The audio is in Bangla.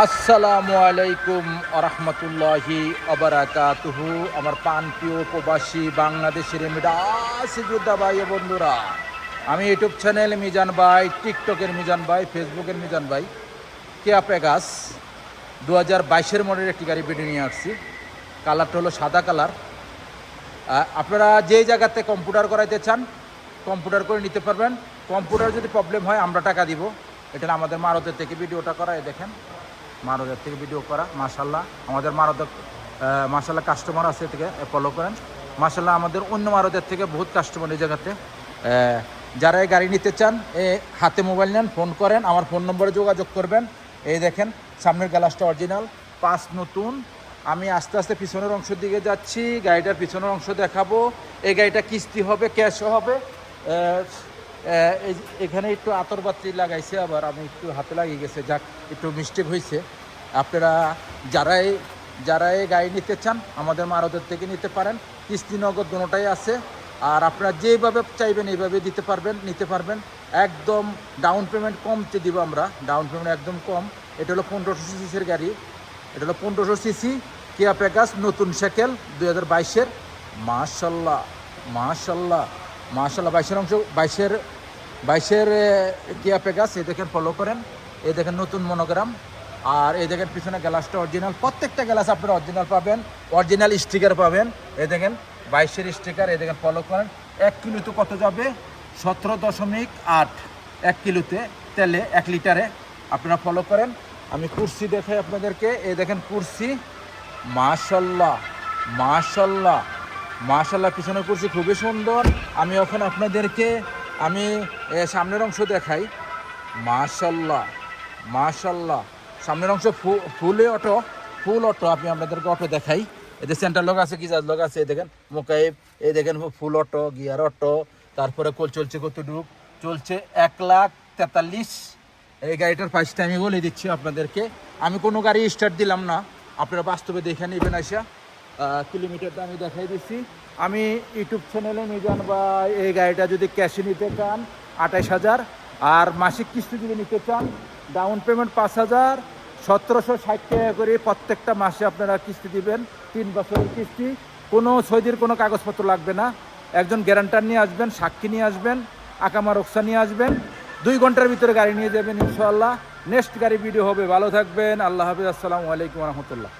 আসসালামু আলাইকুম আরহামতুল্লাহি আবরাকাতুহু। আমার প্রাণপ্রিয় প্রবাসী বাংলাদেশের মিডাসি যোদ্ধা ভাই ও বন্ধুরা, আমি ইউটিউব চ্যানেল মিজান ভাই, টিকটকের মিজান ভাই, ফেসবুকের মিজান ভাই কেয়া পেগাস 2022 মডেলের একটি গাড়ি ভিডিও নিয়ে আসছি। কালারটা হলো সাদা কালার। আপনারা যেই জায়গাতে কম্পিউটার করাইতে চান কম্পিউটার করে নিতে পারবেন। কম্পিউটার যদি প্রবলেম হয় আমরা টাকা দিব। এটা আমাদের মারতের থেকে ভিডিওটা করায় দেখেন, মারদের থেকে ভিডিও করা। মাশাল্লাহ আমাদের মারদের মাশাল্লাহ কাস্টমার আছে থেকে ফলো করেন। মাশাল্লাহ আমাদের অন্য মারদের থেকে বহুত কাস্টমার এই জায়গাতে। যারা এই গাড়ি নিতে চান হাতে মোবাইল নেন, ফোন করেন, আমার ফোন নম্বরে যোগাযোগ করবেন। এই দেখেন সামনের গ্লাসটা অরিজিনাল, পাঁচ নতুন। আমি আস্তে আস্তে পিছনের অংশের দিকে যাচ্ছি, গাড়িটার পিছনের অংশ দেখাবো। এই গাড়িটা কিস্তি হবে, ক্যাশও হবে। এখানে একটু আতরবাতি লাগাইছে, আবার আমি একটু হাতে লাগিয়ে গেছে, যাক একটু মিস্টেক হয়েছে। আপনারা যারা এই গাড়ি নিতে চান আমাদের মারদের থেকে নিতে পারেন। কিস্তি নগদ দুটোটাই আছে। আর আপনারা যেভাবে চাইবেন এইভাবে নিতে পারবেন। একদম ডাউন পেমেন্ট কমতে দিব আমরা, ডাউন পেমেন্ট একদম কম। এটা হলো 1500 সিসির গাড়ি, এটা হলো 1500 সিসি কিয়া পেগাস নতুন সাইকেল 2022-এর। মাশাল্লাহ মাশাল্লাহ মাশাল্লাহ 22-এর অংশ, 22-এর কিয়া পেগাস। এই দেখেন ফলো করেন, এই দেখেন নতুন মনোগ্রাম। আর এই দেখেন পিছনে গ্লাসটা অরিজিনাল, প্রত্যেকটা গ্লাস আপনারা অরিজিনাল পাবেন, অরিজিনাল স্টিকার পাবেন। এই দেখেন 22-এর স্টিকার। এই দেখেন ফলো করেন। 1 কিলোতে কত যাবে? 17.8 1 কিলোতে তেলে 1 লিটারে। আপনারা ফলো করেন। আমি কুরসি দেখাই আপনাদেরকে। এই দেখেন কুরসি, মাশাল্লাহ মাশাল্লাহ মাশাল্লাহ পিছনের কুরসি খুবই সুন্দর। আমি এখন আপনাদেরকে সামনের অংশ দেখাই। মাশাল্লাহ মাশাল্লাহ সামনের অংশ ফুল অটো। আমি আপনাদেরকে অটো দেখাই। এদের সেন্টার লোক আছে, গিজার লোক আছে। এই দেখেন মোকাইব, এই দেখেন ফুল অটো, গিয়ার অটো। তারপরে চলছে কতটুক? চলছে 1,43,000। এই গাড়িটার প্রাইসটা আমি বলে দিচ্ছি আপনাদেরকে। আমি কোনো গাড়ি স্টার্ট দিলাম না, আপনারা বাস্তবে দেখে নেবেন। আসা কিলোমিটারটা আমি দেখাই দিচ্ছি। আমি ইউটিউব চ্যানেলে মিজান ভাই, এই গাড়িটা যদি ক্যাশে নিতে চান 28,000, আর মাসিক কিস্তি যদি নিতে চান ডাউন পেমেন্ট 5,000, 1760 টাকা করে প্রত্যেকটা মাসে আপনারা কিস্তি দিবেন। 3 বছরের কিস্তি, কোনো সৌদির কোনো কাগজপত্র লাগবে না। একজন গ্যারান্টার নিয়ে আসবেন, সাক্ষী নিয়ে আসবেন, আকামা রক্সা নিয়ে আসবেন। 2 ঘন্টার ভিতরে গাড়ি নিয়ে যাবেন ইনশাআল্লাহ। নেক্সট গাড়ি ভিডিও হবে। ভালো থাকবেন, আল্লাহ হাফিজ, আসসালামু আলাইকুম রহমতুল্লাহ।